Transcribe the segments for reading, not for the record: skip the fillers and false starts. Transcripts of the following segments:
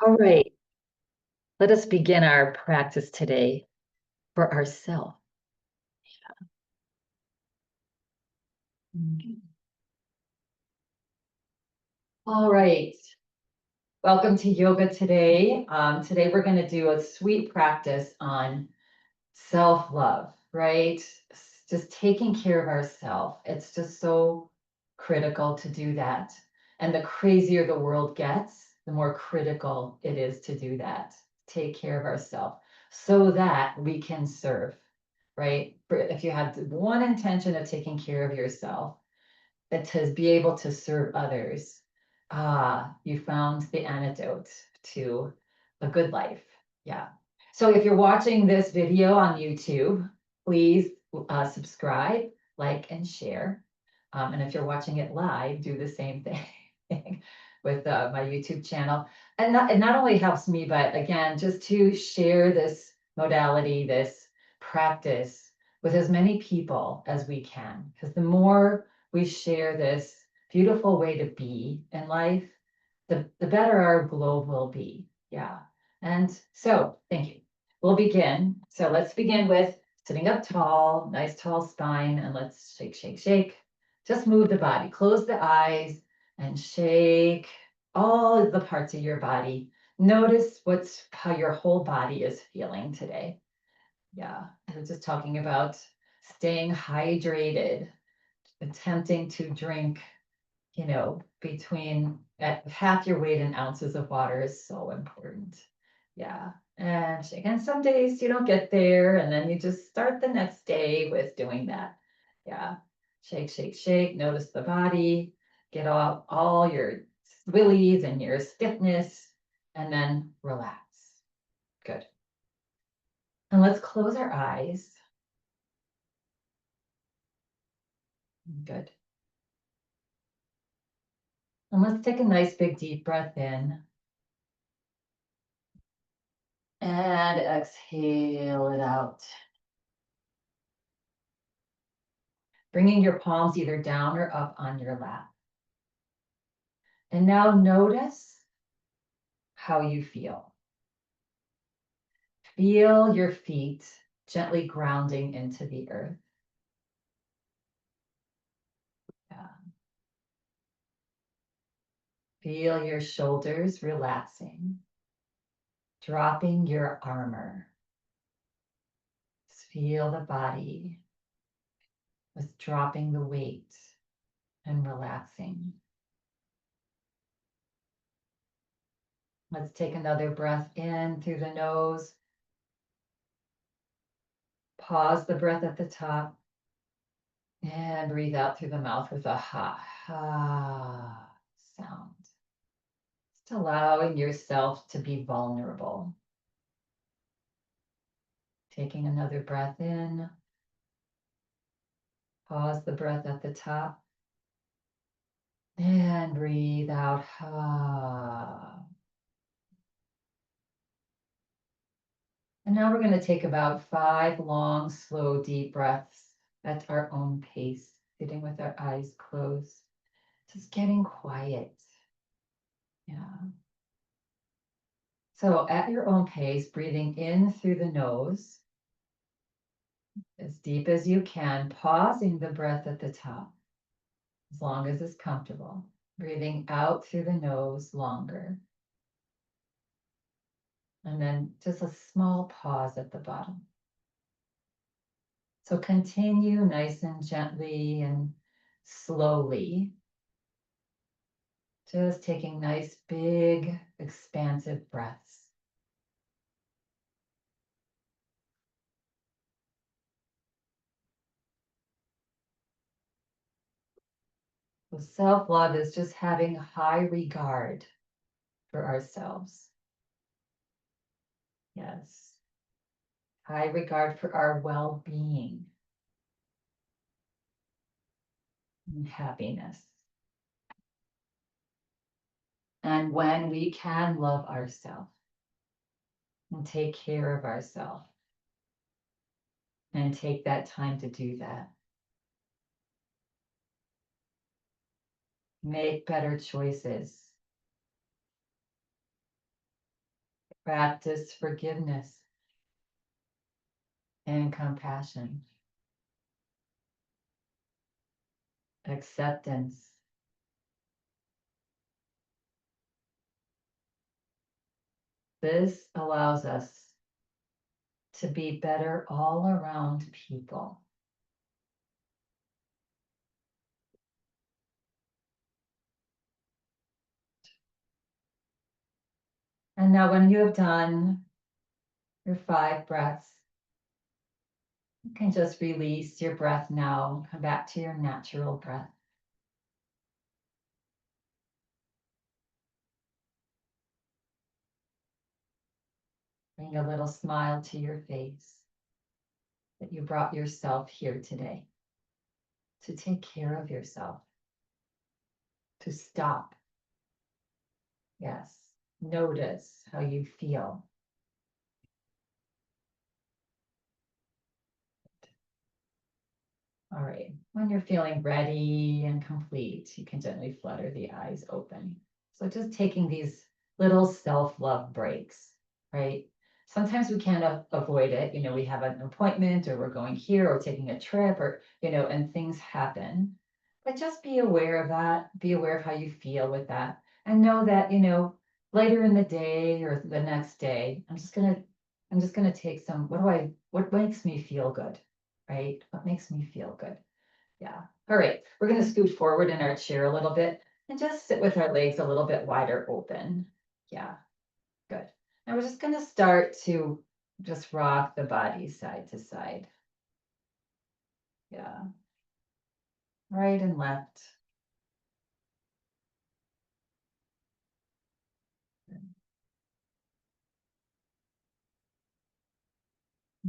All right, let us begin our practice today for ourselves. All right, welcome to yoga today. Today we're going to do a sweet practice on self-love, right? Just taking care of ourselves. It's just so critical to do that. And the crazier the world gets, the more critical it is to do that. Take care of ourselves so that we can serve, right? If you have one intention of taking care of yourself, that to be able to serve others, you found the antidote to a good life. Yeah. So if you're watching this video on YouTube, please subscribe, like, and share. And if you're watching it live, do the same thing with my YouTube channel. And it not only helps me, but again, just to share this modality, this practice with as many people as we can. Because the more we share this beautiful way to be in life, the better our globe will be. Yeah. And so, thank you. We'll begin. So let's begin with sitting up tall, nice tall spine, and let's shake, shake, shake. Just move the body, close the eyes and shake all of the parts of your body. Notice how your whole body is feeling today. Yeah, we're just talking about staying hydrated, attempting to drink, between at half your weight in ounces of water is so important. Yeah. And again, some days you don't get there, and then you just start the next day with doing that. Yeah. Shake, shake, shake. Notice the body, get off all your willies and your stiffness, and then relax. Good. And let's close our eyes. Good. And let's take a nice big deep breath in. And exhale it out. Bringing your palms either down or up on your lap. And now notice how you feel. Feel your feet gently grounding into the earth. Yeah. Feel your shoulders relaxing, dropping your armor. Just feel the body with dropping the weight and relaxing. Let's take another breath in through the nose. Pause the breath at the top and breathe out through the mouth with a ha ha sound. Just allowing yourself to be vulnerable. Taking another breath in. Pause the breath at the top. And breathe out. Ha. And now we're going to take about 5 long, slow, deep breaths at our own pace, sitting with our eyes closed, just getting quiet. Yeah. So at your own pace, breathing in through the nose, as deep as you can, pausing the breath at the top, as long as it's comfortable. Breathing out through the nose longer. And then just a small pause at the bottom. So continue nice and gently and slowly. Just taking nice, big, expansive breaths. So self-love is just having high regard for ourselves. Yes. High regard for our well-being and happiness. And when we can love ourselves and take care of ourselves and take that time to do that, make better choices, practice forgiveness and compassion, acceptance. This allows us to be better all around people. And now when you have done your 5 breaths, you can just release your breath now. Come back to your natural breath. Bring a little smile to your face that you brought yourself here today to take care of yourself, to stop. Yes, notice how you feel. All right, when you're feeling ready and complete, you can gently flutter the eyes open. So just taking these little self-love breaks, right? Sometimes we can't avoid it. We have an appointment or we're going here or taking a trip or, and things happen. But just be aware of that. Be aware of how you feel with that. And know that, later in the day or the next day, I'm just gonna take some, what makes me feel good? Right? What makes me feel good? Yeah. All right. We're going to scoot forward in our chair a little bit and just sit with our legs a little bit wider open. Yeah. Good. And we're just going to start to just rock the body side to side. Yeah. Right and left.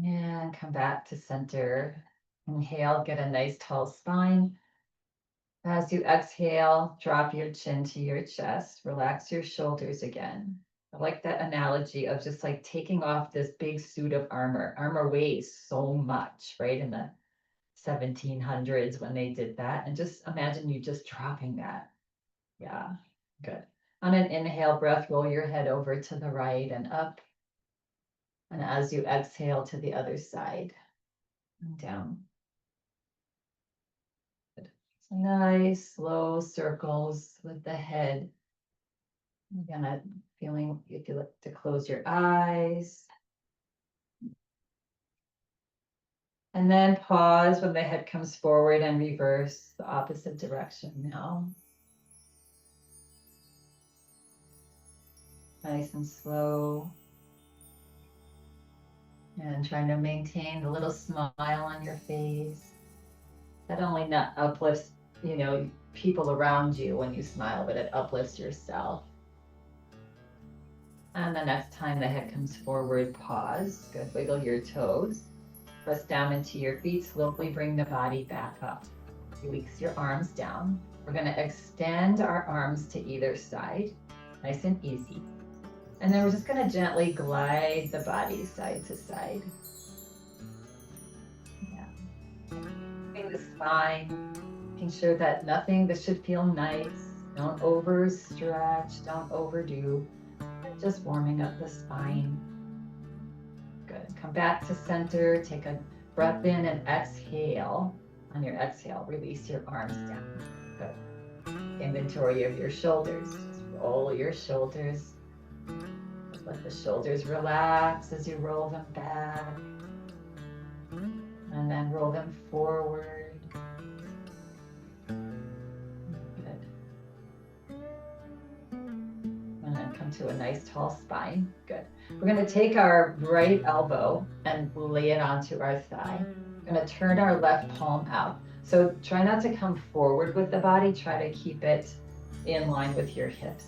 And come back to center. Inhale, get a nice tall spine. As you exhale, drop your chin to your chest, relax your shoulders again. I like that analogy of just like taking off this big suit of armor. Armor weighs so much, right? In the 1700s when they did that. And just imagine you just dropping that. Yeah, good. On an inhale breath, roll your head over to the right and up. And as you exhale to the other side and down. Nice slow circles with the head. Again, feeling if you look to close your eyes. And then pause when the head comes forward and reverse the opposite direction now. Nice and slow. And trying to maintain the little smile on your face. That only not uplifts, people around you when you smile, but it uplifts yourself. And the next time the head comes forward, pause. Good. Wiggle your toes. Press down into your feet. Slowly bring the body back up. Release your arms down. We're going to extend our arms to either side. Nice and easy. And then we're just going to gently glide the body side to side. Yeah. Bring the spine. Making sure that this should feel nice. Don't overstretch. Don't overdo. Just warming up the spine. Good. Come back to center. Take a breath in and exhale. On your exhale, release your arms down. Good. Inventory of your shoulders. Just roll your shoulders. Just let the shoulders relax as you roll them back. And then roll them forward. Good. And then come to a nice tall spine. Good. We're going to take our right elbow and lay it onto our thigh. We're going to turn our left palm out. So try not to come forward with the body. Try to keep it in line with your hips.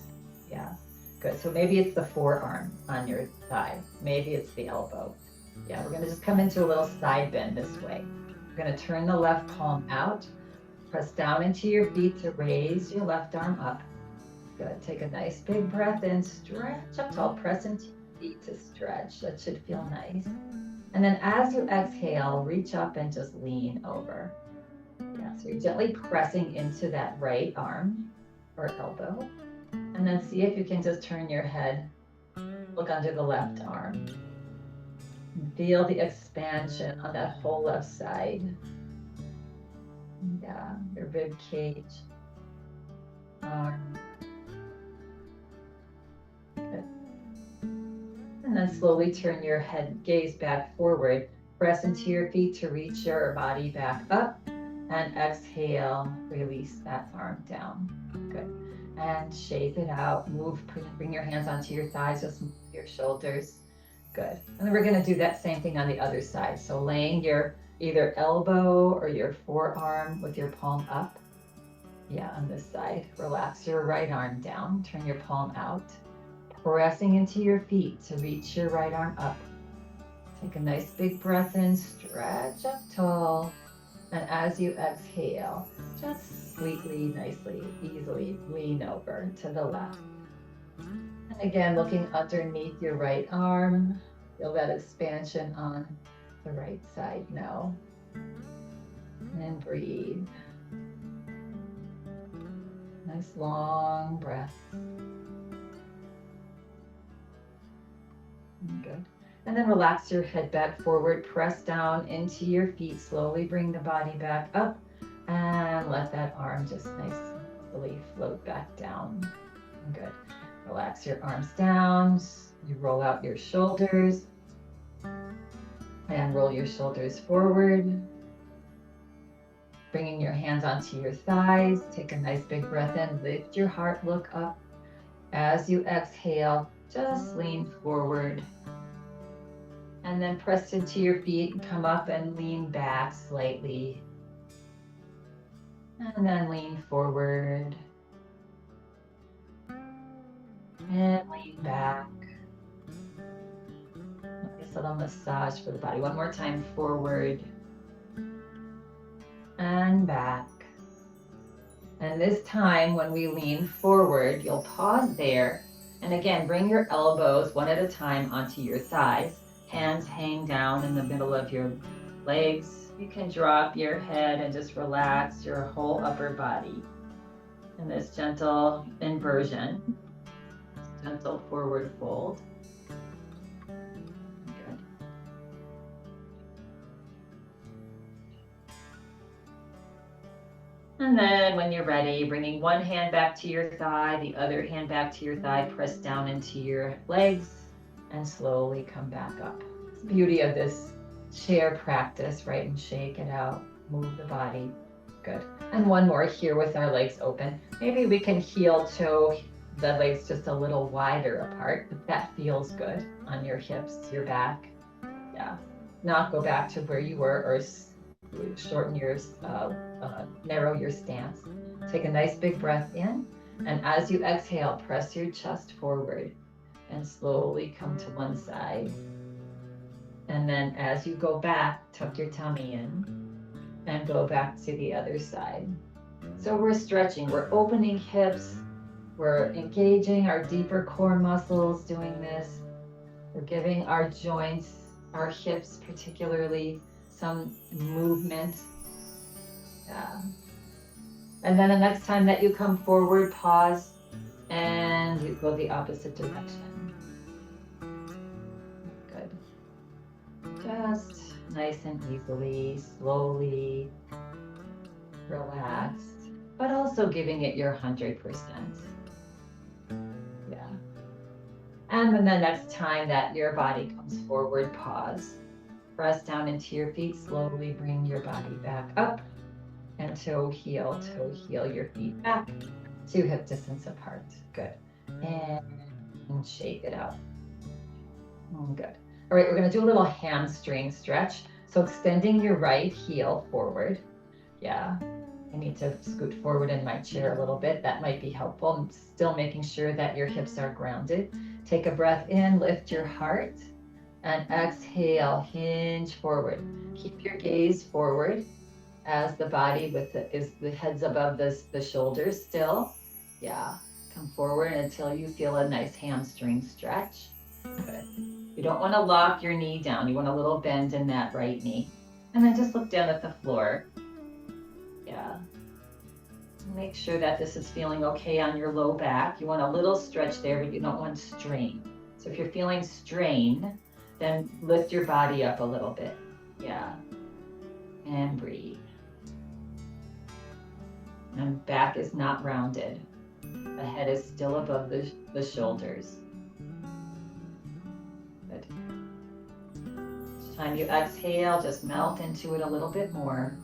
Yeah, good. So maybe it's the forearm on your thigh. Maybe it's the elbow. Yeah, we're going to just come into a little side bend this way. We're going to turn the left palm out. Press down into your feet to raise your left arm up. Good. Take a nice big breath in. Stretch up tall. Press into your feet to stretch. That should feel nice. And then as you exhale, reach up and just lean over. Yeah, so you're gently pressing into that right arm or elbow. And then see if you can just turn your head Look under the left arm. Feel the expansion on that whole left side. Yeah, your rib cage. Arm. Good. And then slowly turn your head gaze back forward. Press into your feet to reach your body back up. And exhale, release that arm down. Good. And shake it out. Move, bring your hands onto your thighs, just move your shoulders. Good. And then we're going to do that same thing on the other side. So laying your either elbow or your forearm with your palm up. Yeah, on this side. Relax your right arm down. Turn your palm out. Pressing into your feet to reach your right arm up. Take a nice big breath in. Stretch up tall. And as you exhale, just sweetly, nicely, easily lean over to the left. And again, looking underneath your right arm, feel that expansion on the right side now. And breathe. Nice long breath. Good. And then relax your head back forward, press down into your feet, slowly bring the body back up and let that arm just nicely float back down. Good. Relax your arms down, you roll out your shoulders and roll your shoulders forward. Bringing your hands onto your thighs, take a nice big breath in, lift your heart, look up. As you exhale, just lean forward. And then press into your feet and come up and lean back slightly. And then lean forward. And lean back. Nice little massage for the body. One more time, forward. And back. And this time when we lean forward, you'll pause there. And again, bring your elbows one at a time onto your thighs. Hands hang down in the middle of your legs. You can drop your head and just relax your whole upper body in this gentle inversion, gentle forward fold. Good. And then when you're ready, bringing one hand back to your thigh, the other hand back to your thigh, press down into your legs. And slowly come back up. It's the beauty of this chair practice, right? And shake it out, move the body. Good. And one more here with our legs open. Maybe we can heel toe the legs just a little wider apart, if that feels good on your hips, your back. Yeah. Not go back to where you were or shorten your, narrow your stance. Take a nice big breath in. And as you exhale, press your chest forward. And slowly come to one side. And then as you go back, tuck your tummy in and go back to the other side. So we're stretching, we're opening hips, we're engaging our deeper core muscles doing this. We're giving our joints, our hips particularly, some movement. Yeah. And then the next time that you come forward, pause and you go the opposite direction. Just nice and easily, slowly, relaxed, but also giving it your 100%. Yeah. And then the next time that your body comes forward, pause. Press down into your feet, slowly bring your body back up and toe heel your feet back to hip distance apart. Good. And shake it out. Good. All right, we're going to do a little hamstring stretch. So extending your right heel forward. Yeah, I need to scoot forward in my chair a little bit. That might be helpful. I'm still making sure that your hips are grounded. Take a breath in, lift your heart, and exhale, hinge forward. Keep your gaze forward as the body is the head's above the shoulders still. Yeah, come forward until you feel a nice hamstring stretch. Good. You don't want to lock your knee down. You want a little bend in that right knee. And then just look down at the floor. Yeah. Make sure that this is feeling okay on your low back. You want a little stretch there, but you don't want strain. So if you're feeling strain, then lift your body up a little bit. Yeah. And breathe. And back is not rounded. The head is still above the shoulders. Good. Each time you exhale, just melt into it a little bit more.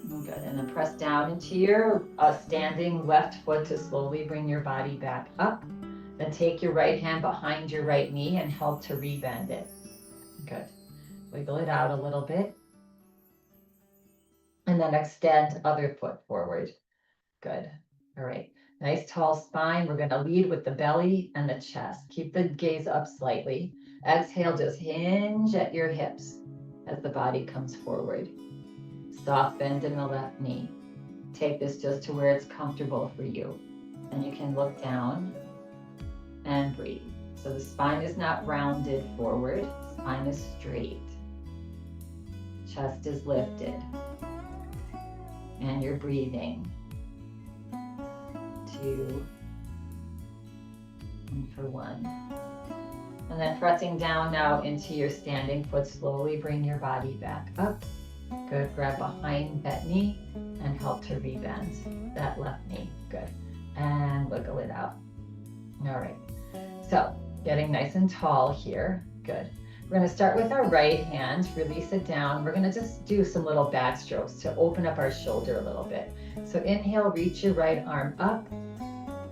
Good, and then press down into your standing left foot to slowly bring your body back up. Then take your right hand behind your right knee and help to rebend it. Good. Wiggle it out a little bit. And then extend other foot forward. Good. All right. Nice tall spine. We're going to lead with the belly and the chest. Keep the gaze up slightly. Exhale, just hinge at your hips as the body comes forward. Soft bend in the left knee. Take this just to where it's comfortable for you. And you can look down and breathe. So the spine is not rounded forward. Spine is straight. Chest is lifted. And you're breathing. 2, and for 1. And then pressing down now into your standing foot, slowly bring your body back up. Good, grab behind that knee and help to rebend that left knee. Good, and wiggle it out. All right, so getting nice and tall here. Good. We're going to start with our right hand, release it down. We're going to just do some little back strokes to open up our shoulder a little bit. So inhale, reach your right arm up.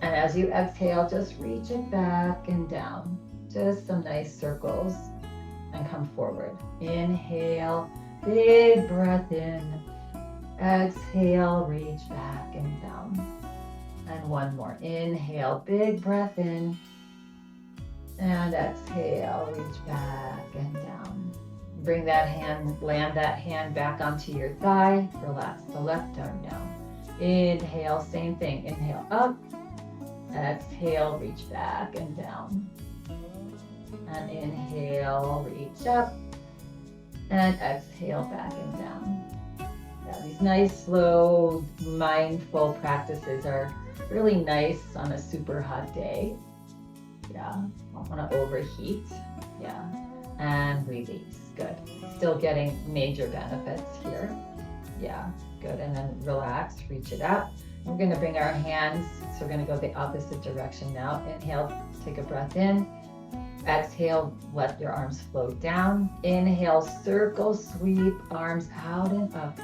And as you exhale, just reach it back and down. Just some nice circles and come forward. Inhale, big breath in. Exhale, reach back and down. And one more. Inhale, big breath in. And exhale, reach back and down. Bring that hand, land that hand back onto your thigh. Relax the left arm down. Inhale, same thing. Inhale up. Exhale, reach back and down. And inhale, reach up. And exhale, back and down. Yeah, these nice, slow, mindful practices are really nice on a super hot day. Yeah, don't want to overheat. Yeah, and release. Good. Still getting major benefits here. Yeah, good. And then relax, reach it up. We're going to bring our hands, so we're going to go the opposite direction now. Inhale, take a breath in. Exhale, let your arms float down. Inhale, circle, sweep, arms out and up.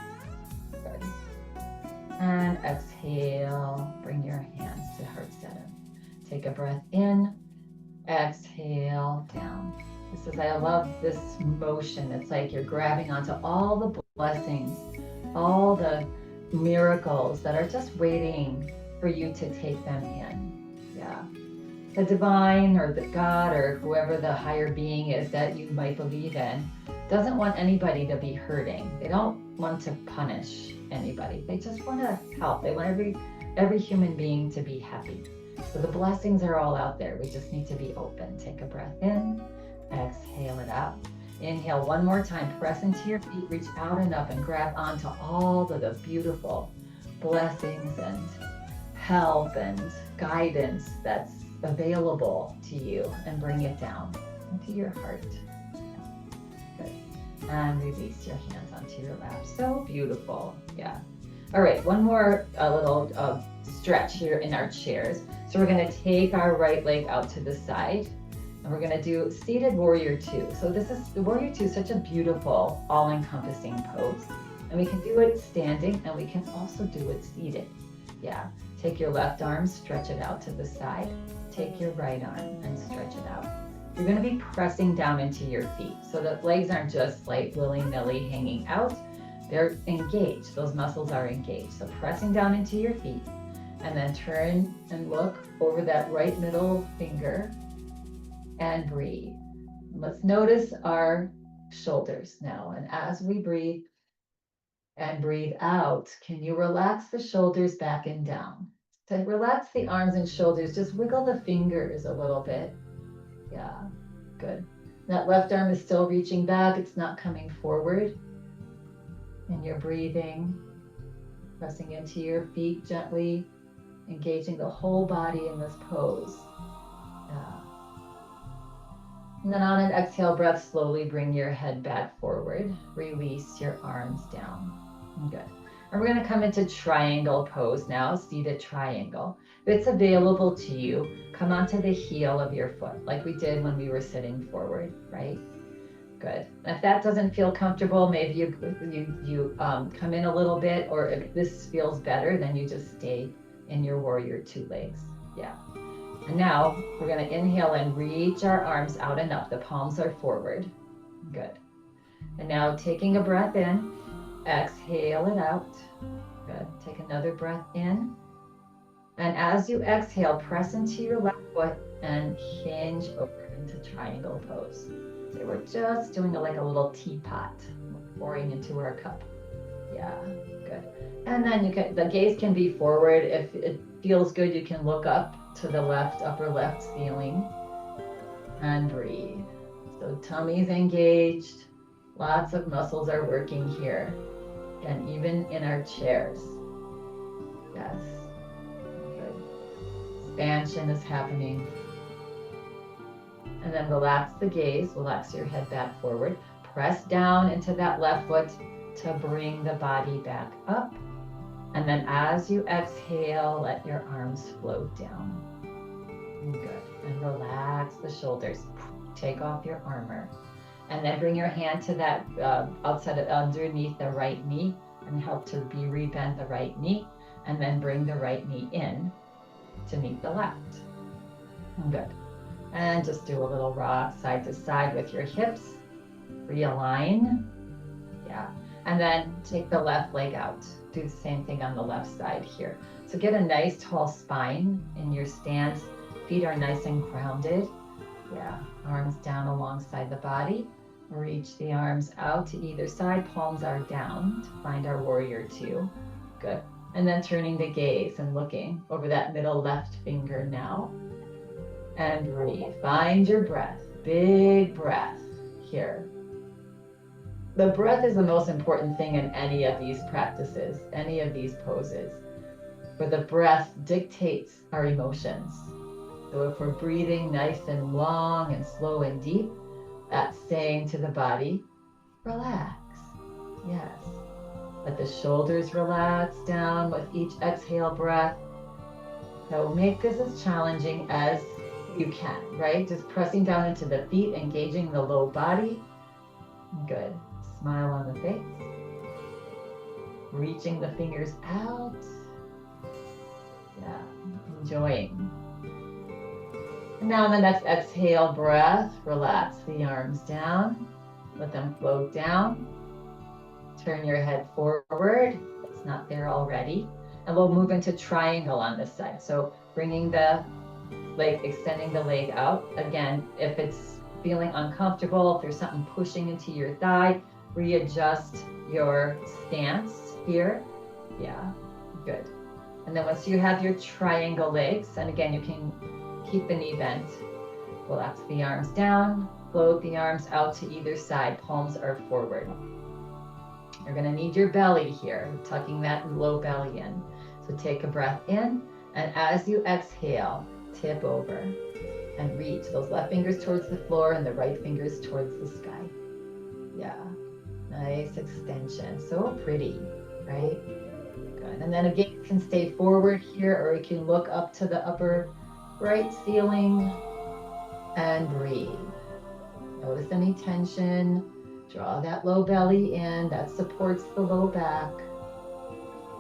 Good. And exhale, bring your hands to heart center. Take a breath in. Exhale, down. I love this motion. It's like you're grabbing onto all the blessings, all the miracles that are just waiting for you to take them in. Yeah. The divine or the God or whoever the higher being is that you might believe in doesn't want anybody to be hurting. They don't want to punish anybody. They just want to help. They want every human being to be happy. So the blessings are all out there. We just need to be open. Take a breath in, exhale it out. Inhale one more time, press into your feet, reach out and up and grab onto all of the beautiful blessings and help and guidance that's available to you and bring it down into your heart. Good. And release your hands onto your lap. So beautiful. Yeah. All right, one more little stretch here in our chairs. So we're going to take our right leg out to the side. And we're going to do seated warrior 2. So this is the warrior 2 is such a beautiful, all-encompassing pose. And we can do it standing and we can also do it seated. Yeah. Take your left arm, stretch it out to the side. Take your right arm and stretch it out. You're going to be pressing down into your feet. So the legs aren't just like willy-nilly hanging out. They're engaged. Those muscles are engaged. So pressing down into your feet and then turn and look over that right middle finger and breathe. Let's notice our shoulders now. And as we breathe and breathe out, can you relax the shoulders back and down? To relax the arms and shoulders, just wiggle the fingers a little bit. Yeah, good. That left arm is still reaching back. It's not coming forward. And you're breathing, pressing into your feet gently, engaging the whole body in this pose. And then on an exhale breath, slowly bring your head back forward. Release your arms down. Good. And we're going to come into triangle pose now, seated triangle. If it's available to you, come onto the heel of your foot, like we did when we were sitting forward, right? Good. If that doesn't feel comfortable, maybe you come in a little bit, or if this feels better, then you just stay in your warrior two legs. Yeah. And now we're going to inhale and reach our arms out and up. The palms are forward. Good. And now taking a breath in, exhale it out. Good. Take another breath in. And as you exhale, press into your left foot and hinge over into triangle pose. So we're just doing like a little teapot, pouring into our cup. Yeah, good. And then the gaze can be forward. If it feels good, you can look up to the left, upper left ceiling, and breathe. So tummy's engaged. Lots of muscles are working here, and even in our chairs. Yes. Good. Expansion is happening. And then relax the gaze, relax your head back forward. Press down into that left foot to bring the body back up. And then as you exhale, let your arms float down. Good. And relax the shoulders. Take off your armor. And then bring your hand to that underneath the right knee and help to rebend the right knee. And then bring the right knee in to meet the left. Good. And just do a little rock side to side with your hips. Realign. Yeah. And then take the left leg out. Do the same thing on the left side here. So get a nice tall spine in your stance. Feet are nice and grounded. Yeah. Arms down alongside the body. Reach the arms out to either side. Palms are down to find our warrior two. Good. And then turning the gaze and looking over that middle left finger now. And breathe. Find your breath. Big breath here. The breath is the most important thing in any of these practices, any of these poses, where the breath dictates our emotions. So if we're breathing nice and long and slow and deep, that's saying to the body, relax. Yes. Let the shoulders relax down with each exhale breath. So make this as challenging as you can, right? Just pressing down into the feet, engaging the low body. Good. Smile on the face. Reaching the fingers out. Yeah, enjoying. And now on the next exhale breath, relax the arms down. Let them float down. Turn your head forward. It's not there already. And we'll move into triangle on this side. So bringing the leg, extending the leg out. Again, if it's feeling uncomfortable, if there's something pushing into your thigh, readjust your stance here. Yeah, good. And then once you have your triangle legs, and again, you can keep the knee bent. Relax the arms down, float the arms out to either side. Palms are forward. You're gonna need your belly here, tucking that low belly in. So take a breath in, and as you exhale, tip over and reach those left fingers towards the floor and the right fingers towards the sky. Yeah, nice extension, so pretty, right? Good, and then again, you can stay forward here, or you can look up to the upper right ceiling and breathe. Notice any tension, draw that low belly in, that supports the low back.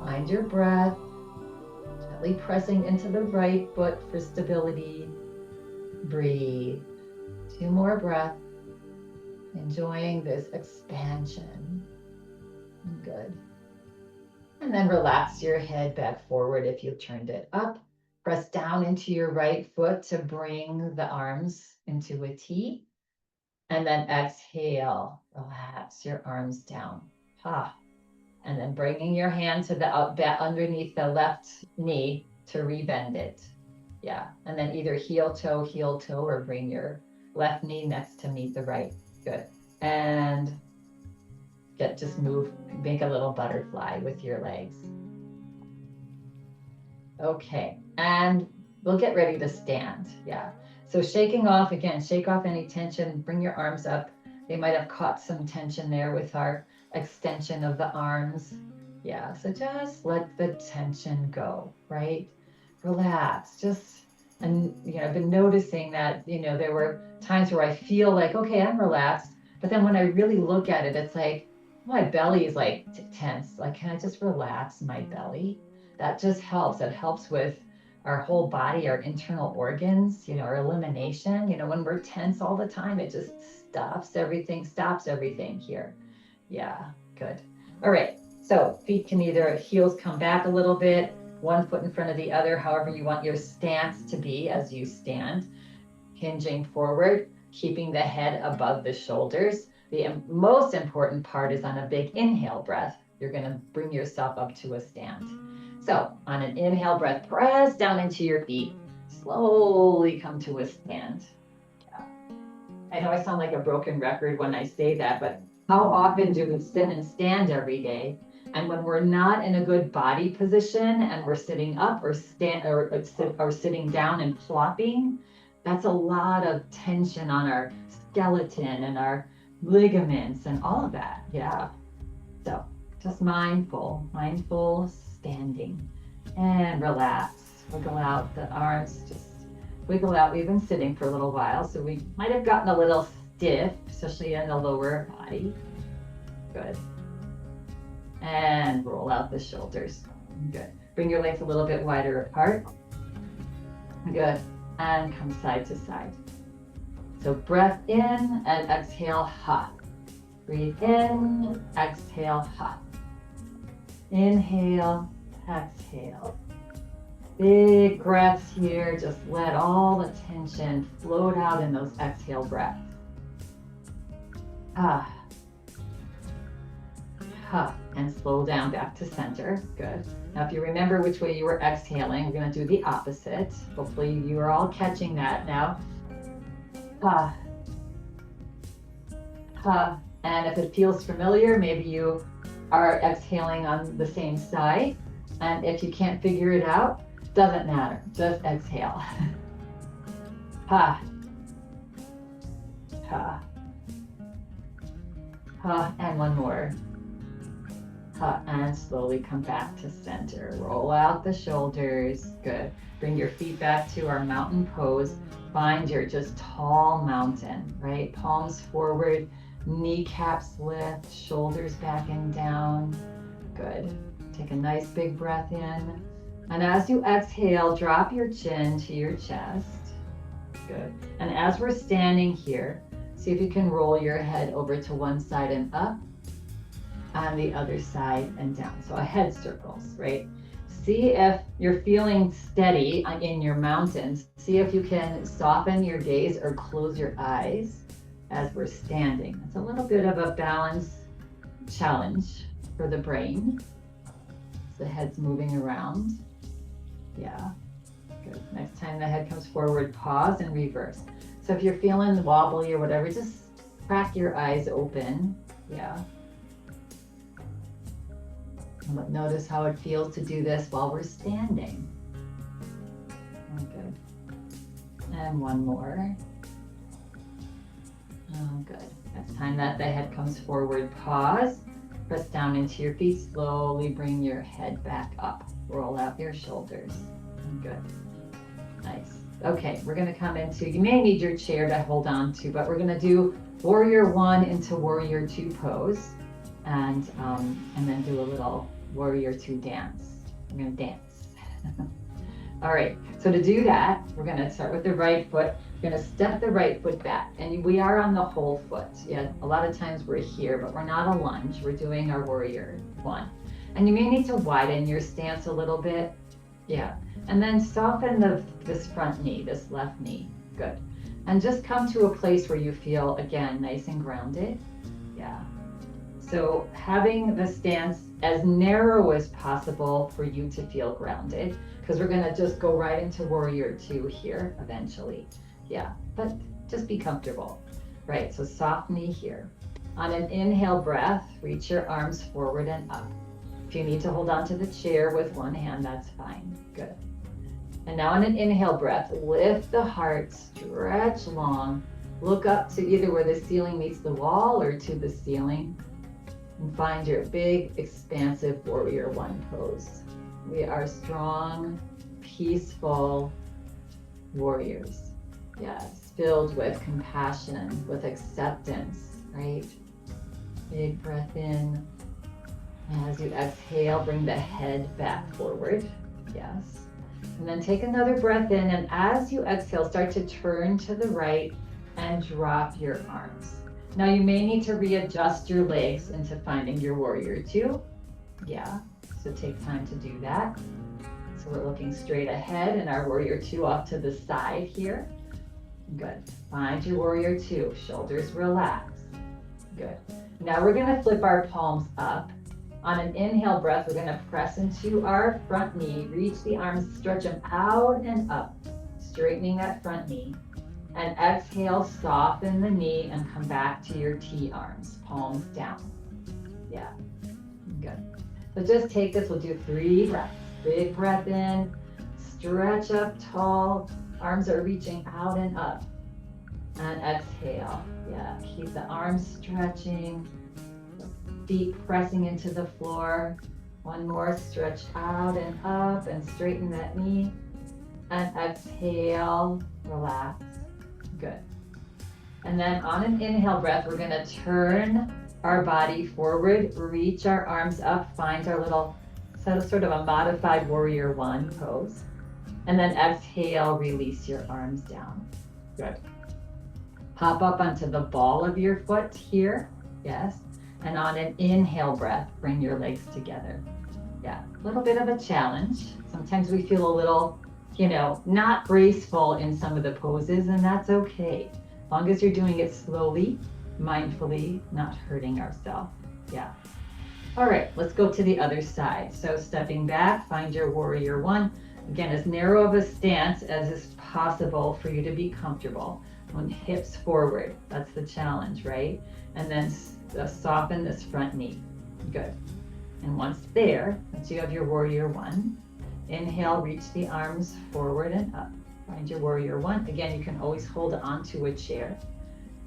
Find your breath, gently pressing into the right foot for stability. Breathe. 2 more breaths. Enjoying this expansion. Good. And then relax your head back forward if you've turned it up. Press down into your right foot to bring the arms into a T. And then exhale. Relax your arms down. And then bringing your hand to the underneath the left knee to rebend it. Yeah, and then either heel toe, or bring your left knee next to meet the right. Good. And just move, make a little butterfly with your legs. Okay, and we'll get ready to stand. Yeah, So shaking off, again, shake off any tension, bring your arms up. They might have caught some tension there with our extension of the arms. Yeah, so just let the tension go, right? Relax, and I've been noticing that, there were times where I feel like, okay, I'm relaxed. But then when I really look at it, it's like, my belly is like tense. Like, can I just relax my belly? That just helps. It helps with our whole body, our internal organs, our elimination. When we're tense all the time, it just stops everything here. Yeah, good. All right. So feet can either, heels come back a little bit, one foot in front of the other, however you want your stance to be as you stand, hinging forward, keeping the head above the shoulders. The most important part is on a big inhale breath, you're going to bring yourself up to a stand. So on an inhale breath, press down into your feet, slowly come to a stand. Yeah. I know I sound like a broken record when I say that, but how often do we sit and stand every day? And when we're not in a good body position and we're sitting up or sitting down and flopping, that's a lot of tension on our skeleton and our ligaments and all of that. Yeah. So just mindful standing, and relax. Wiggle out the arms, just wiggle out. We've been sitting for a little while, so we might have gotten a little stiff, especially in the lower body. Good. And roll out the shoulders. Good. Bring your legs a little bit wider apart. Good. And come side to side. So breath in and exhale, ha. Breathe in, exhale, ha. Inhale, exhale. Big breaths here. Just let all the tension float out in those exhale breaths. Ah. Ha. And slow down back to center. Good. Now, if you remember which way you were exhaling, we're going to do the opposite. Hopefully you are all catching that now. Ha. Ha. And if it feels familiar, maybe you are exhaling on the same side. And if you can't figure it out, doesn't matter. Just exhale. Ha. Ha. Ha. And one more. Ha. And slowly come back to center. Roll out the shoulders. Good. Bring your feet back to our mountain pose. Find your just tall mountain, right? Palms forward, kneecaps lift, shoulders back and down. Good. Take a nice big breath in. And as you exhale, drop your chin to your chest. Good. And as we're standing here, see if you can roll your head over to one side and up, on the other side and down. So a head circles, right? See if you're feeling steady in your mountains. See if you can soften your gaze or close your eyes as we're standing. It's a little bit of a balance challenge for the brain. The head's moving around. Yeah, good. Next time the head comes forward, pause and reverse. So if you're feeling wobbly or whatever, just crack your eyes open. Yeah. And notice how it feels to do this while we're standing. Oh, good. And one more. Oh, good. Next time that the head comes forward, pause. Press down into your feet. Slowly bring your head back up. Roll out your shoulders. Good. Nice. Okay, we're going to come into, you may need your chair to hold on to, but we're going to do Warrior 1 into Warrior 2 pose. And then do a little Warrior 2 dance. We're going to dance. All right, so to do that, we're going to start with the right foot. We're going to step the right foot back, and we are on the whole foot. Yeah, a lot of times we're here, but we're not a lunge. We're doing our Warrior 1. And you may need to widen your stance a little bit. Yeah, and then soften this front knee, this left knee. Good. And just come to a place where you feel, again, nice and grounded. Yeah. So having the stance as narrow as possible for you to feel grounded, because we're going to just go right into Warrior 2 here eventually. Yeah, but just be comfortable. Right, so soft knee here. On an inhale breath, reach your arms forward and up. If you need to hold on to the chair with one hand, that's fine. Good. And now on an inhale breath, lift the heart, stretch long, look up to either where the ceiling meets the wall or to the ceiling, and find your big, expansive warrior one pose. We are strong, peaceful warriors. Yes, filled with compassion, with acceptance, right? Big breath in. As you exhale, bring the head back forward. Yes. And then take another breath in. And as you exhale, start to turn to the right and drop your arms. Now you may need to readjust your legs into finding your warrior two. Yeah. So take time to do that. So we're looking straight ahead and our warrior two off to the side here. Good. Find your warrior two. Shoulders relax. Good. Now we're going to flip our palms up. On an inhale breath, we're going to press into our front knee, reach the arms, stretch them out and up, straightening that front knee. And exhale, soften the knee and come back to your T arms, palms down. Yeah, good. So just take this, we'll do 3 breaths. Big breath in, stretch up tall, arms are reaching out and up. And exhale, yeah, keep the arms stretching. Feet pressing into the floor. One more, stretch out and up and straighten that knee. And exhale, relax. Good. And then on an inhale breath, we're going to turn our body forward, reach our arms up, find our little sort of a modified warrior one pose. And then exhale, release your arms down. Good. Hop up onto the ball of your foot here. Yes. And on an inhale breath, bring your legs together. Yeah, a little bit of a challenge. Sometimes we feel a little, not graceful in some of the poses, and that's okay. As long as you're doing it slowly, mindfully, not hurting ourselves. Yeah. All right, let's go to the other side. So stepping back, find your warrior one. Again, as narrow of a stance as is possible for you to be comfortable. On hips forward, that's the challenge, right? And then soften this front knee. Good. And once there, once you have your warrior one, inhale, reach the arms forward and up. Find your warrior one. Again, you can always hold onto a chair.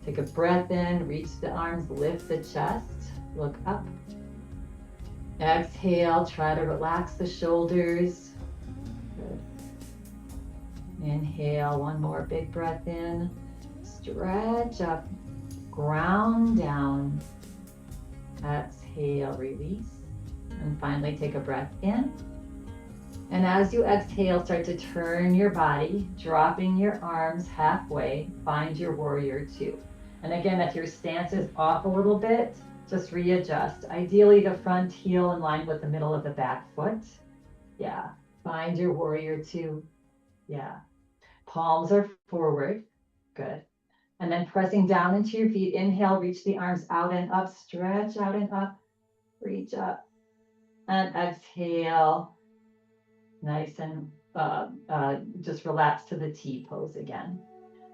Take a breath in, reach the arms, lift the chest, look up. Exhale, try to relax the shoulders. Good. Inhale, one more big breath in. Stretch up, ground down. Exhale, release. And finally, take a breath in. And as you exhale, start to turn your body, dropping your arms halfway. Find your warrior two. And again, if your stance is off a little bit, just readjust. Ideally, the front heel in line with the middle of the back foot. Yeah. Find your warrior two. Yeah. Palms are forward. Good. And then pressing down into your feet. Inhale, reach the arms out and up. Stretch out and up. Reach up. And exhale. Nice and just relax to the T pose again.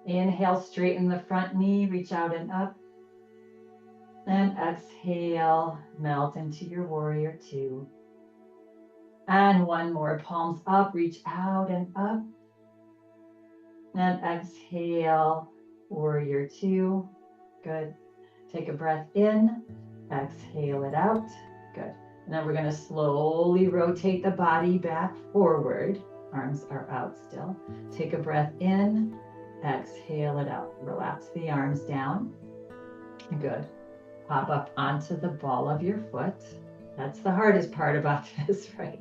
Inhale, straighten the front knee. Reach out and up. And exhale, melt into your warrior two. And one more, palms up, reach out and up. And exhale, warrior two. Good. Take a breath in, exhale it out. Good. And then we're going to slowly rotate the body back forward. Arms are out still. Take a breath in, exhale it out. Relax the arms down. Good. Pop up onto the ball of your foot. That's the hardest part about this, right?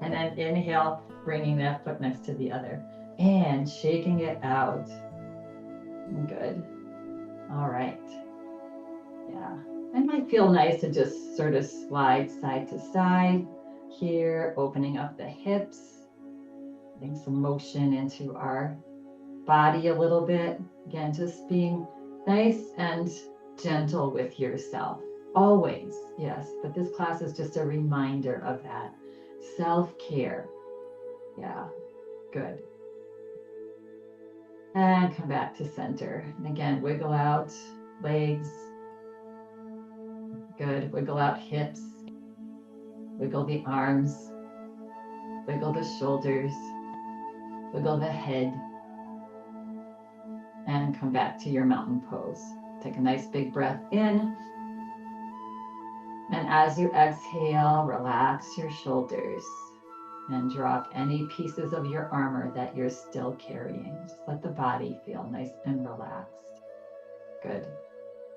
And then inhale, bringing that foot next to the other and shaking it out. Good. All right. Yeah. It might feel nice to just sort of slide side to side here, opening up the hips, getting some motion into our body a little bit. Again, just being nice and gentle with yourself. Always, yes. But this class is just a reminder of that. Self-care. Yeah, good. And come back to center. And again, wiggle out legs. Good. Wiggle out hips. Wiggle the arms. Wiggle the shoulders. wiggle the head, and come back to your mountain pose. Take a nice big breath in. And as you exhale, relax your shoulders and drop any pieces of your armor that you're still carrying. Just let the body feel nice and relaxed. Good.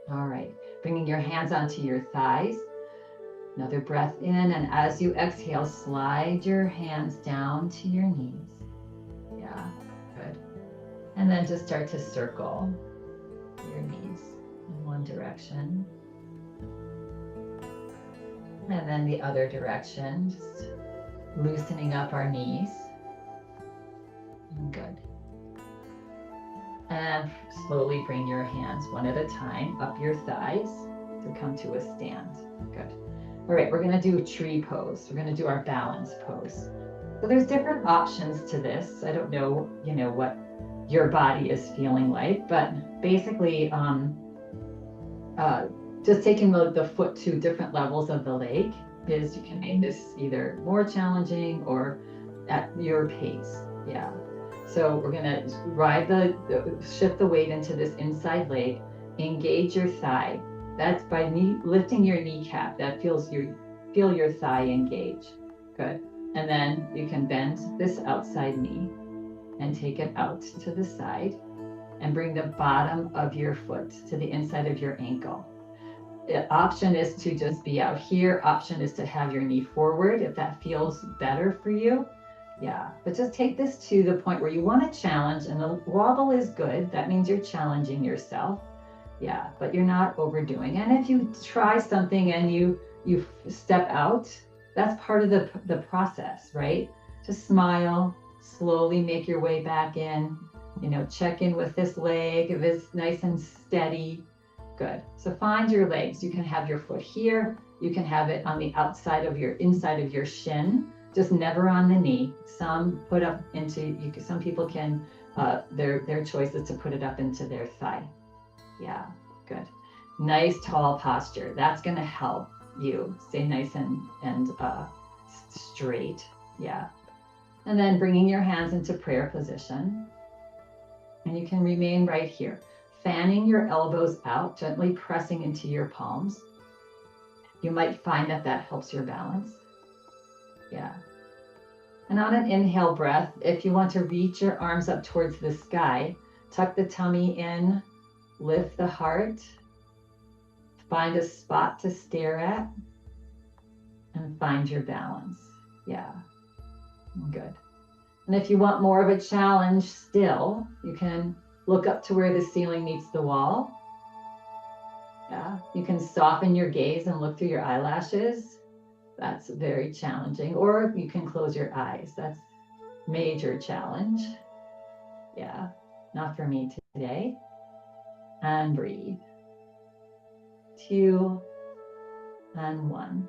All right. Bringing your hands onto your thighs. Another breath in. And as you exhale, slide your hands down to your knees. Yeah, good. And then just start to circle your knees in one direction. And then the other direction, just loosening up our knees. Good. And slowly bring your hands one at a time up your thighs to come to a stand. Good. All right, we're gonna do a tree pose. We're gonna do our balance pose. So there's different options to this. I don't know, what your body is feeling like, but basically, just taking the foot to different levels of the leg is, you can make this either more challenging or at your pace. Yeah. So we're gonna ride shift the weight into this inside leg, engage your thigh. That's by lifting your kneecap. That feel your thigh engage. Good. And then you can bend this outside knee and take it out to the side and bring the bottom of your foot to the inside of your ankle. The option is to just be out here. Option is to have your knee forward if that feels better for you. Yeah, but just take this to the point where you want to challenge, and the wobble is good. That means you're challenging yourself. Yeah, but you're not overdoing. And if you try something and you step out, that's part of the process, right? Just smile, slowly make your way back in. Check in with this leg if it's nice and steady. Good. So find your legs. You can have your foot here. You can have it on the inside of your shin, just never on the knee. Some people can, their choice is to put it up into their thigh. Yeah, good. Nice tall posture. That's going to help you stay nice and straight. Yeah. And then bringing your hands into prayer position. And you can remain right here. Fanning your elbows out, gently pressing into your palms. You might find that helps your balance. Yeah. And on an inhale breath, if you want to reach your arms up towards the sky, tuck the tummy in, lift the heart, find a spot to stare at, and find your balance. Yeah. Good. And if you want more of a challenge still, you can look up to where the ceiling meets the wall. Yeah, you can soften your gaze and look through your eyelashes. That's very challenging. Or you can close your eyes. That's major challenge. Yeah, not for me today. And breathe. 2 and 1.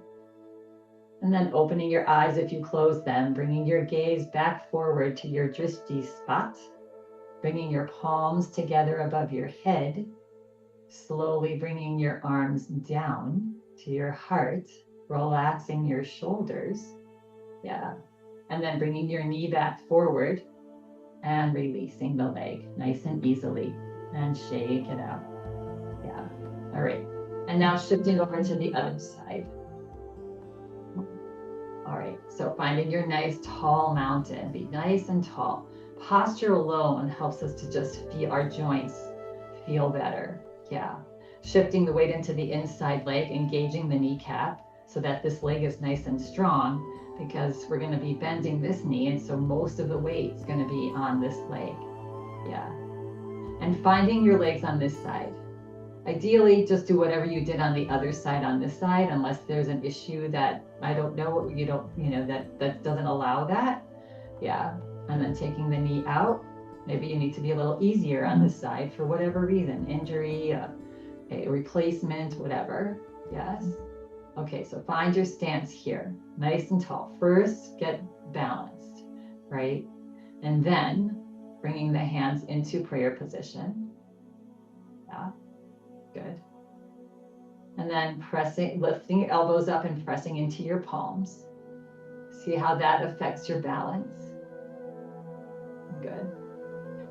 And then opening your eyes if you close them, bringing your gaze back forward to your drishti spot. Bringing your palms together above your head, slowly bringing your arms down to your heart, relaxing your shoulders. Yeah. And then bringing your knee back forward and releasing the leg nice and easily, and shake it out. Yeah. All right. And now shifting over to the other side. All right. So finding your nice tall mountain, be nice and tall. Posture alone helps us to just feel our joints feel better. Yeah. Shifting the weight into the inside leg, engaging the kneecap so that this leg is nice and strong, because we're going to be bending this knee. And so most of the weight is going to be on this leg. Yeah. And finding your legs on this side. Ideally, just do whatever you did on the other side on this side, unless there's an issue that I don't know, that doesn't allow that. Yeah. And then taking the knee out. Maybe you need to be a little easier on this side for whatever reason, injury, a replacement, whatever. Yes. Okay, so find your stance here, nice and tall. First, get balanced, right? And then bringing the hands into prayer position. Yeah, good. And then lifting your elbows up and pressing into your palms. See how that affects your balance. Good.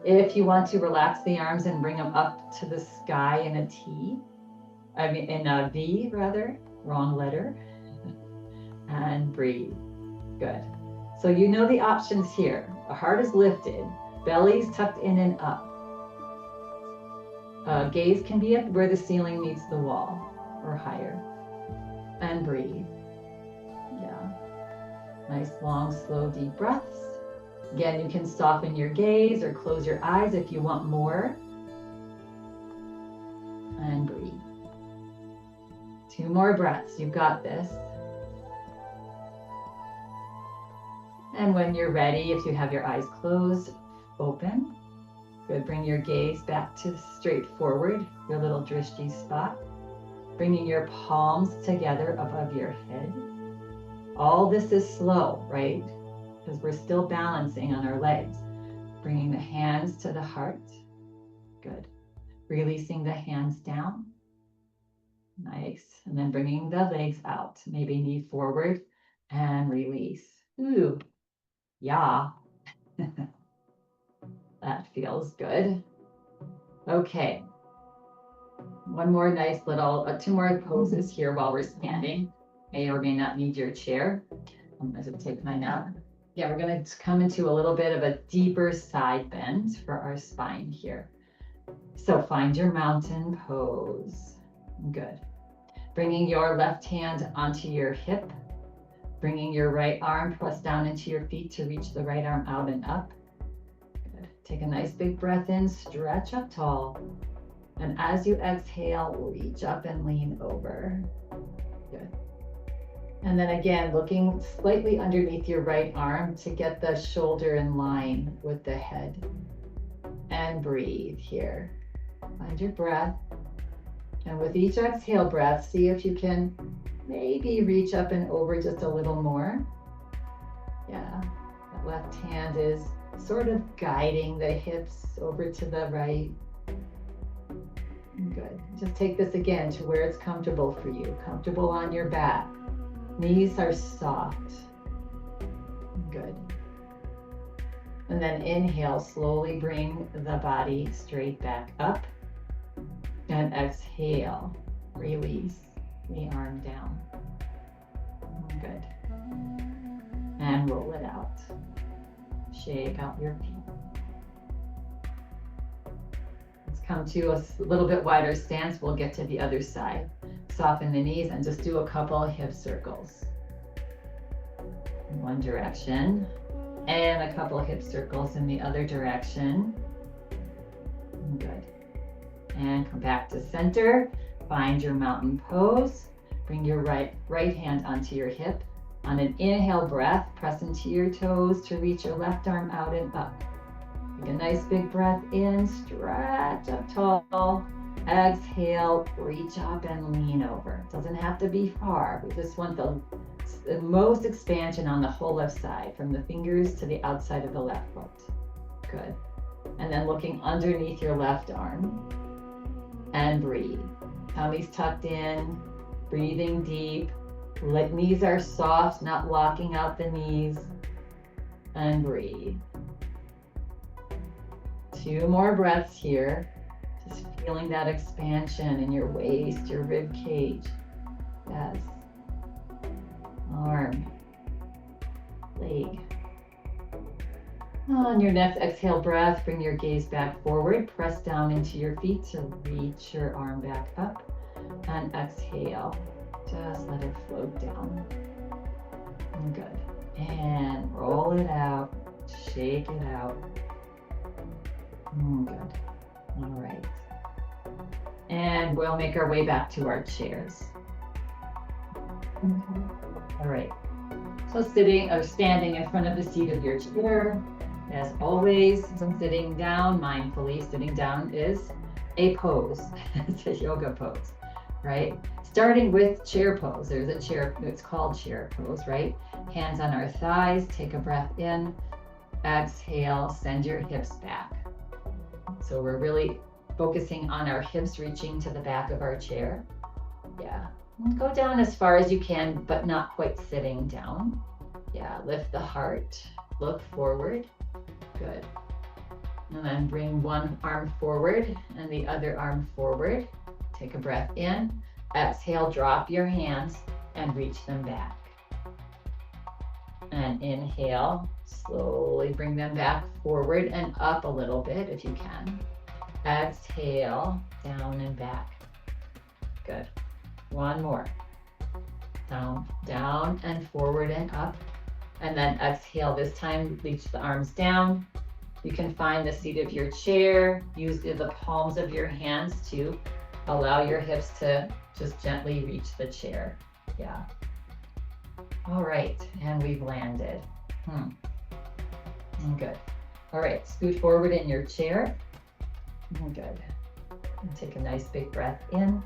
If you want to relax the arms and bring them up to the sky in a T, in a V rather, wrong letter, and breathe. Good. So you know the options here. The heart is lifted, belly's tucked in and up. Gaze can be up where the ceiling meets the wall or higher. And breathe. Yeah. Nice, long, slow, deep breaths. Again, you can soften your gaze or close your eyes if you want more. And breathe. 2 more breaths. You've got this. And when you're ready, if you have your eyes closed, open. Good. Bring your gaze back to straight forward, your little drishti spot. Bringing your palms together above your head. All this is slow, right? Because we're still balancing on our legs. Bringing the hands to the heart. Good. Releasing the hands down. Nice. And then bringing the legs out. Maybe knee forward and release. Ooh. Yeah. That feels good. Okay. One more nice little, 2 more poses here while we're standing. May or may not need your chair. I'm going to take mine out. Yeah, we're going to come into a little bit of a deeper side bend for our spine here. So find your mountain pose. Good. Bringing your left hand onto your hip. Bringing your right arm pressed down into your feet to reach the right arm out and up. Good. Take a nice big breath in, stretch up tall. And as you exhale, reach up and lean over. Good. And then again, looking slightly underneath your right arm to get the shoulder in line with the head. And breathe here. Find your breath. And with each exhale breath, see if you can maybe reach up and over just a little more. Yeah, that left hand is sort of guiding the hips over to the right. Good. Just take this again to where it's comfortable for you. Comfortable on your back. Knees are soft. Good. And then inhale, slowly bring the body straight back up. And exhale, release the arm down. Good. And roll it out. Shake out your feet. Let's come to a little bit wider stance. We'll get to the other side. Soften the knees and just do a couple hip circles. In one direction. And a couple hip circles in the other direction. Good. And come back to center. Find your mountain pose. Bring your right hand onto your hip. On an inhale breath, press into your toes to reach your left arm out and up. Take a nice big breath in, stretch up tall. Exhale, reach up and lean over. Doesn't have to be far. We just want the most expansion on the whole left side, from the fingers to the outside of the left foot. Good. And then looking underneath your left arm. And breathe. Tummy's tucked in, breathing deep. Knees are soft, not locking out the knees. And breathe. 2 more breaths here. Just feeling that expansion in your waist, your rib cage. Yes. Arm. Leg. On your next exhale breath, bring your gaze back forward. Press down into your feet to reach your arm back up. And exhale. Just let it float down. Good. And roll it out. Shake it out. Good. All right. And we'll make our way back to our chairs. All right. So sitting or standing in front of the seat of your chair. As always, I'm sitting down mindfully. Sitting down is a pose. It's a yoga pose, right? Starting with chair pose. There's a chair, it's called chair pose, right? Hands on our thighs, take a breath in, exhale, send your hips back. So we're really focusing on our hips reaching to the back of our chair. Yeah, go down as far as you can, but not quite sitting down. Yeah, lift the heart, look forward. Good. And then bring one arm forward and the other arm forward. Take a breath in. Exhale, drop your hands and reach them back. And inhale, slowly bring them back forward and up a little bit if you can. Exhale, down and back. Good. One more. Down, down and forward and up. And then exhale, this time reach the arms down. You can find the seat of your chair. Use the palms of your hands to allow your hips to just gently reach the chair. Yeah. All right, and we've landed. Good. All right, scoot forward in your chair. Good. And take a nice big breath in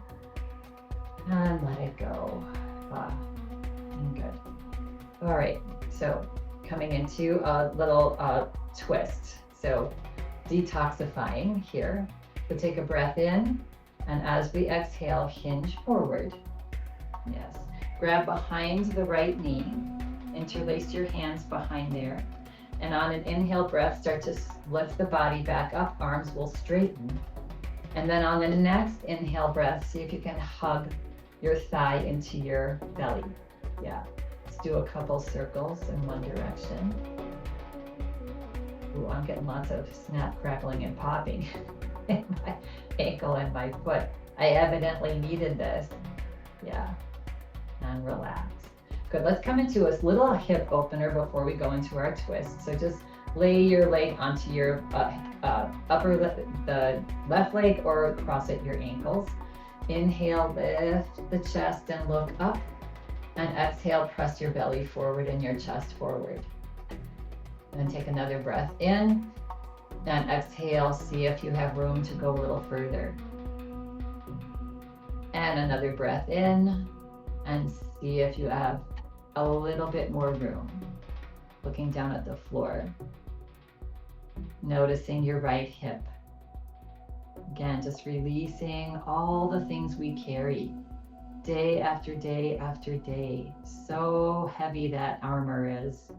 and let it go. Good. All right, so coming into a little twist. So detoxifying here. So take a breath in, and as we exhale, hinge forward. Yes. Grab behind the right knee. Interlace your hands behind there. And on an inhale breath, start to lift the body back up. Arms will straighten. And then on the next inhale breath, see if you can hug your thigh into your belly. Yeah. Let's do a couple circles in one direction. Ooh, I'm getting lots of snap, crackling, and popping in my ankle and my foot. I evidently needed this. Yeah. And relax. Good. Let's come into a little hip opener before we go into our twist. So just lay your leg onto your the left leg or cross at your ankles. Inhale, lift the chest and look up. And exhale, press your belly forward and your chest forward. And then take another breath in. And exhale, see if you have room to go a little further. And another breath in. And see if you have a little bit more room. Looking down at the floor. Noticing your right hip. Again, just releasing all the things we carry day after day after day. So heavy that armor is.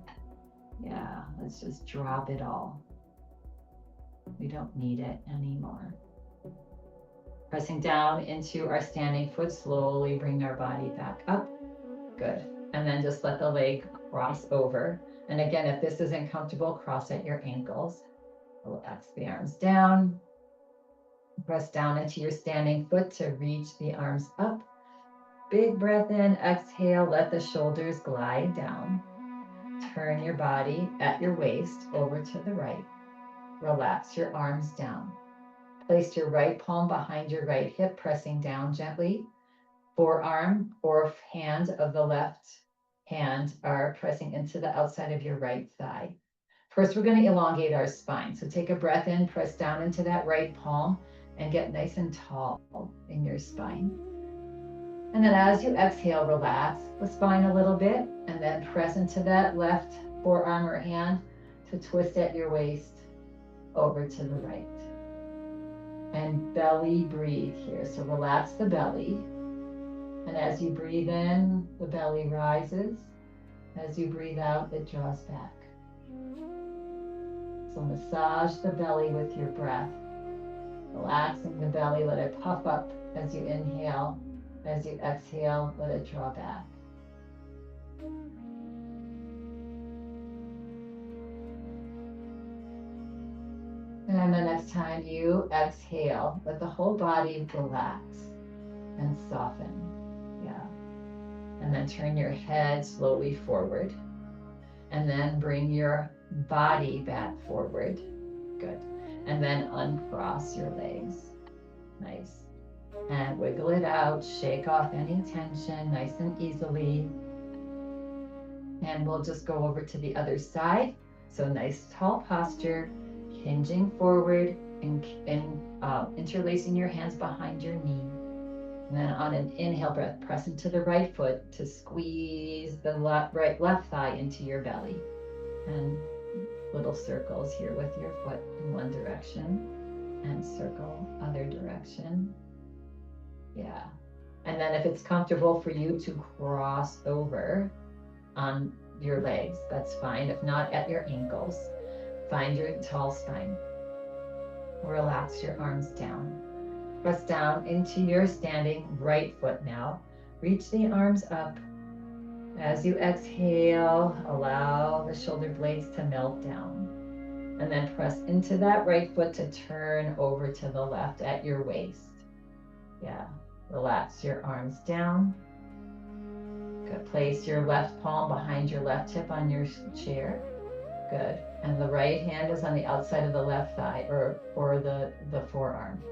Yeah, let's just drop it all. We don't need it anymore. Pressing down into our standing foot, slowly bring our body back up. Good. And then just let the leg cross over. And again, if this isn't comfortable, cross at your ankles. Relax the arms down. Press down into your standing foot to reach the arms up. Big breath in, exhale, let the shoulders glide down. Turn your body at your waist over to the right. Relax your arms down. Place your right palm behind your right hip, pressing down gently. Forearm or hand of the left hand are pressing into the outside of your right thigh. First, we're going to elongate our spine. So take a breath in, press down into that right palm, and get nice and tall in your spine. And then as you exhale, relax the spine a little bit, and then press into that left forearm or hand to twist at your waist over to the right. And belly breathe here. So relax the belly. And as you breathe in, the belly rises. As you breathe out, it draws back. So massage the belly with your breath. Relaxing the belly, let it puff up as you inhale. As you exhale, let it draw back. And the next time you exhale, let the whole body relax and soften. Yeah. And then turn your head slowly forward. And then bring your body back forward. Good. And then uncross your legs. Nice. And wiggle it out, shake off any tension nice and easily. And we'll just go over to the other side. So nice tall posture, hinging forward and interlacing your hands behind your knee. And then on an inhale breath, press into the right foot to squeeze the left thigh into your belly. And little circles here with your foot in one direction and circle other direction. Yeah. And then if it's comfortable for you to cross over on your legs, that's fine. If not, at your ankles, find your tall spine. Relax your arms down. Press down into your standing right foot now. Reach the arms up. As you exhale, allow the shoulder blades to melt down. And then press into that right foot to turn over to the left at your waist. Yeah, relax your arms down. Good. Place your left palm behind your left hip on your chair. Good. And the right hand is on the outside of the left thigh or the forearm.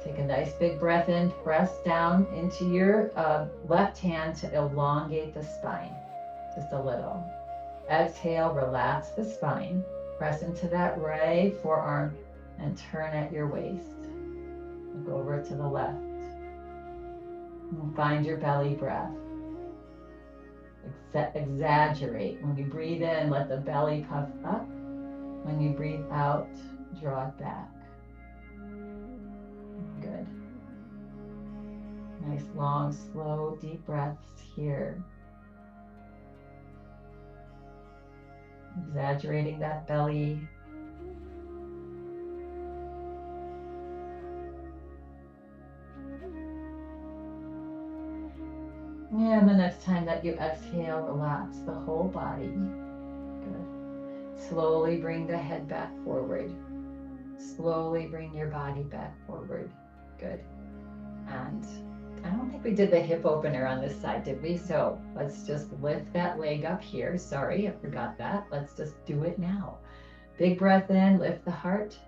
Take a nice big breath in, press down into your left hand to elongate the spine, just a little. Exhale, relax the spine. Press into that right forearm and turn at your waist. Look over to the left. And find your belly breath. Exaggerate. When you breathe in, let the belly puff up. When you breathe out, draw it back. Good. Nice, long, slow, deep breaths here. Exaggerating that belly. And the next time that you exhale, relax the whole body. Good. Slowly bring the head back forward. Slowly bring your body back forward. Good. And I don't think we did the hip opener on this side, did we? So let's just lift that leg up here. Sorry, I forgot that. Let's just do it now. Big breath in, lift the heart.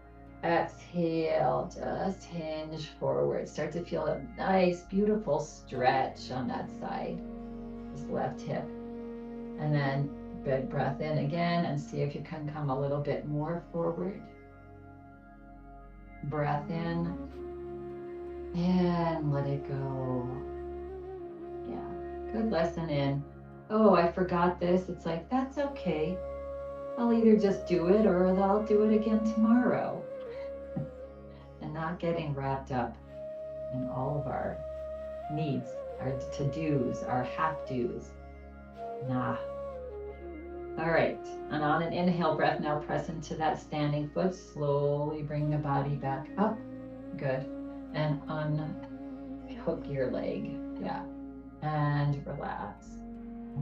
Exhale, just hinge forward. Start to feel a nice, beautiful stretch on that side, this left hip. And then big breath in again and see if you can come a little bit more forward. Breath in and let it go. Yeah, good lesson in. Oh, I forgot this. It's like, that's okay. I'll either just do it or I'll do it again tomorrow. And not getting wrapped up in all of our needs, our to-dos, our have-dos. Nah. All right, and on an inhale breath, now press into that standing foot. Slowly bring the body back up. Good. And unhook your leg. Yeah. And relax.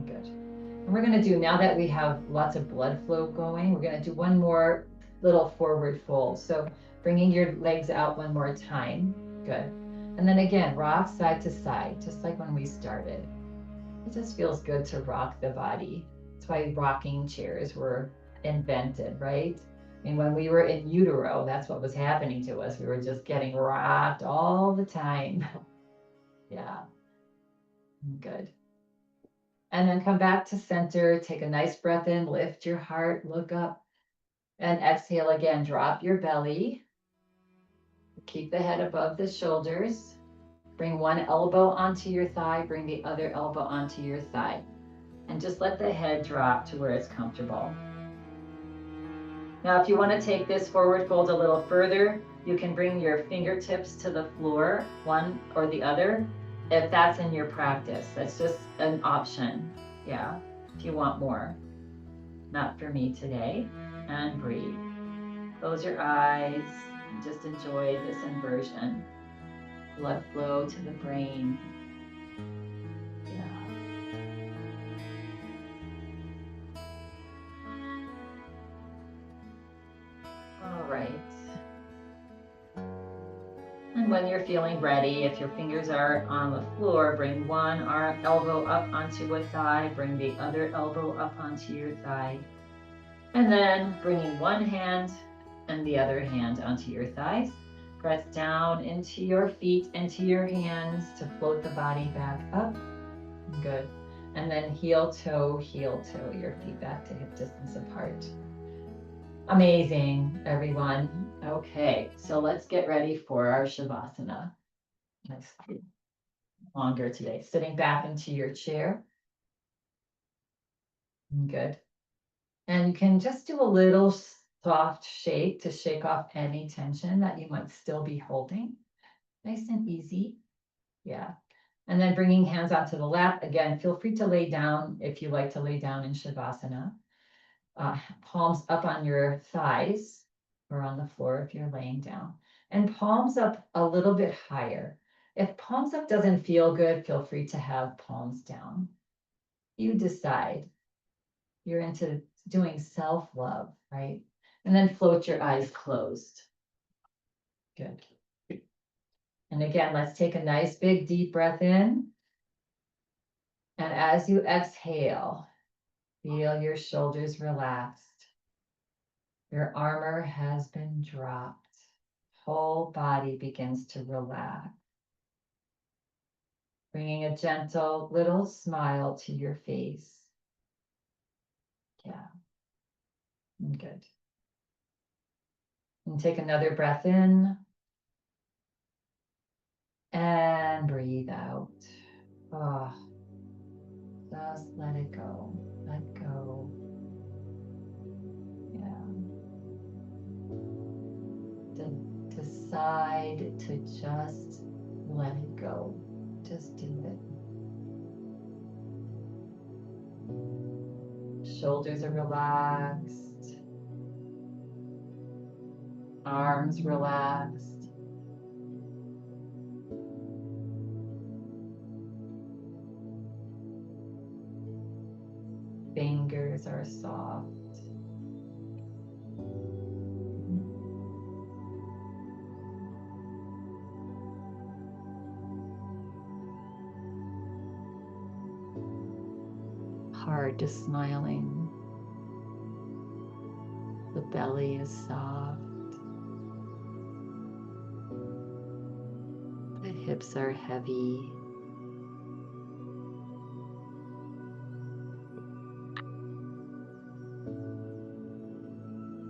Good. And we're going to do, now that we have lots of blood flow going, we're going to do one more little forward fold. So bringing your legs out one more time. Good. And then again, rock side to side, just like when we started. It just feels good to rock the body. That's why rocking chairs were invented, right? I mean, when we were in utero, that's what was happening to us. We were just getting rocked all the time. Yeah. Good. And then come back to center. Take a nice breath in, lift your heart, look up, and exhale again. Drop your belly. Keep the head above the shoulders. Bring one elbow onto your thigh, bring the other elbow onto your thigh. And just let the head drop to where it's comfortable. Now, if you want to take this forward fold a little further, you can bring your fingertips to the floor, one or the other, if that's in your practice. That's just an option. Yeah, if you want more. Not for me today. And breathe. Close your eyes and just enjoy this inversion. Blood flow to the brain. Yeah. All right. And when you're feeling ready, if your fingers are on the floor, bring one arm, elbow up onto a thigh, bring the other elbow up onto your thigh. And then bringing one hand and the other hand onto your thighs. Press down into your feet, into your hands to float the body back up. Good. And then heel toe, your feet back to hip distance apart. Amazing, everyone. Okay, so let's get ready for our Shavasana. Nice. Longer today. Sitting back into your chair. Good. And you can just do a little soft shake to shake off any tension that you might still be holding. Nice and easy. Yeah. And then bringing hands onto the lap. Again, feel free to lay down if you like to lay down in Shavasana. Palms up on your thighs. or on the floor if you're laying down. And palms up a little bit higher. If palms up doesn't feel good, feel free to have palms down. You decide. You're into doing self-love, right? And then float your eyes closed. Good. And again, let's take a nice big deep breath in. And as you exhale, feel your shoulders relaxed. Your armor has been dropped. Whole body begins to relax. Bringing a gentle little smile to your face. Yeah. Good. And take another breath in. And breathe out. Oh, just let it go. Let go. Yeah. Decide to just let it go. Just do it. Shoulders are relaxed. Arms relaxed. Fingers are soft. Heart is smiling. The belly is soft. The hips are heavy.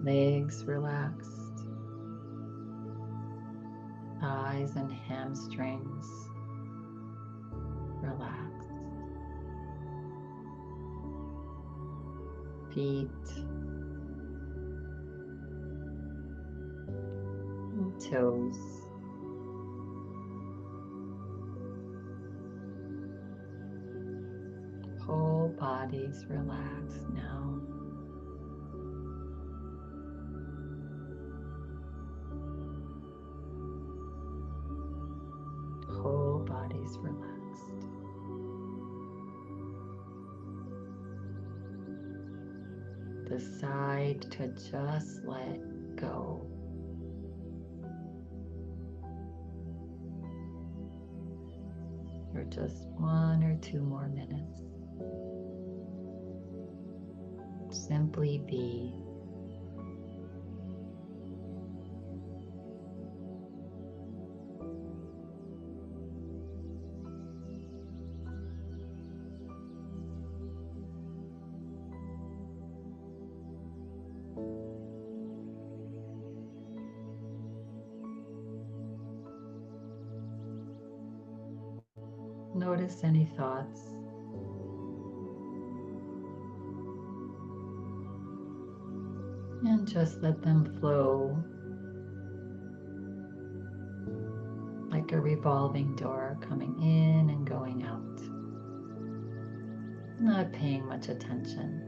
Legs relaxed. Thighs and hamstrings relaxed. Feet, toes. Whole body's relaxed now. Whole body's relaxed. Decide to just let go. For just 1 or 2 more minutes. Simply be. Notice any thoughts. And just let them flow like a revolving door coming in and going out. Not paying much attention.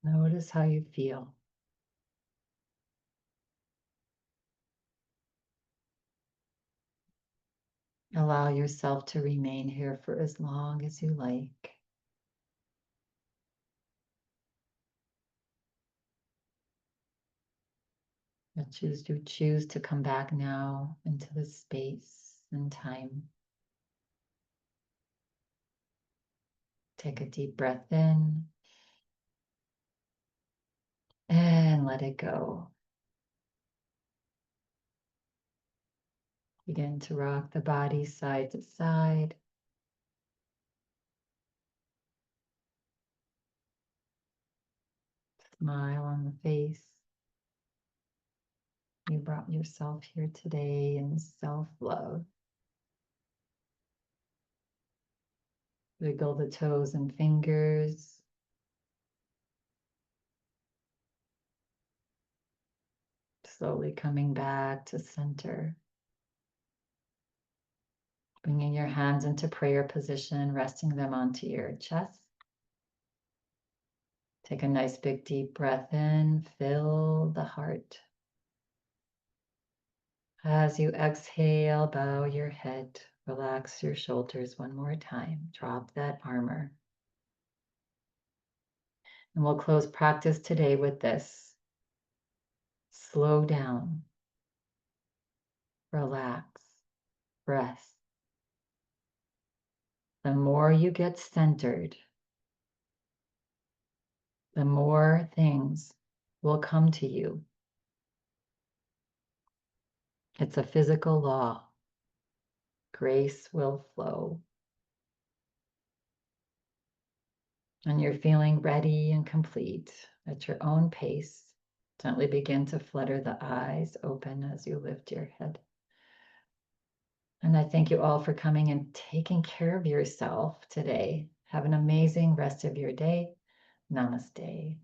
Notice how you feel. Allow yourself to remain here for as long as you like. But choose to come back now into the space and time. Take a deep breath in and let it go. Begin to rock the body side to side. Smile on the face. You brought yourself here today in self-love. Wiggle the toes and fingers. Slowly coming back to center. Bringing your hands into prayer position, resting them onto your chest. Take a nice big deep breath in, fill the heart. As you exhale, bow your head, relax your shoulders one more time, drop that armor. And we'll close practice today with this. Slow down, relax, rest. The more you get centered, the more things will come to you. It's a physical law. Grace will flow. And you're feeling ready and complete at your own pace. Gently begin to flutter the eyes open as you lift your head. And I thank you all for coming and taking care of yourself today. Have an amazing rest of your day. Namaste.